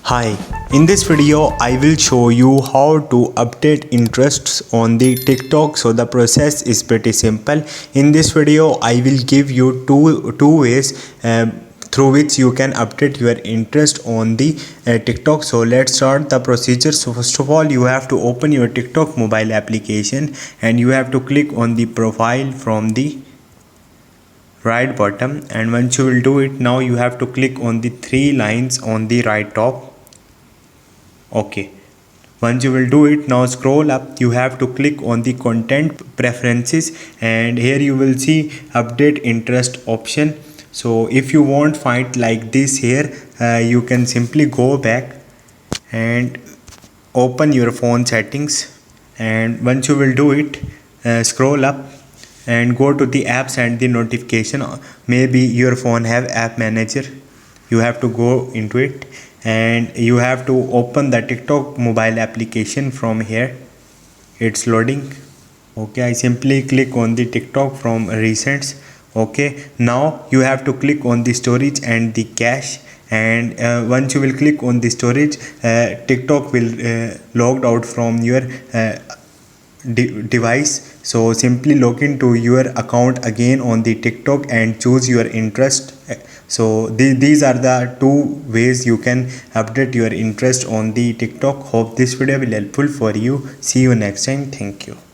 Hi, in this video I will show you how to update interests on the TikTok. So the process is pretty simple. In this video I will give you two ways through which you can update your interest on the TikTok. So let's start the procedure. So first of all, you have to open your TikTok mobile application and you have to click on the profile from the right bottom, and once you will do it, now you have to click on the three lines on the right top. Okay, once you will do it, now scroll up, you have to click on the content preferences and here you will see update interest option. So if you won't find like this here, you can simply go back and open your phone settings, and once you will do it, scroll up and go to the apps and the notification. Maybe your phone have app manager, you have to go into it and you have to open the TikTok mobile application from here. It's loading. Okay, I simply click on the TikTok from recents. Okay, now you have to click on the storage and the cache, and once you will click on the storage, TikTok will logged out from your device. So simply log into your account again on the TikTok and choose your interest. So these are the two ways you can update your interest on the TikTok. Hope this video will helpful for you. See you next time. Thank you.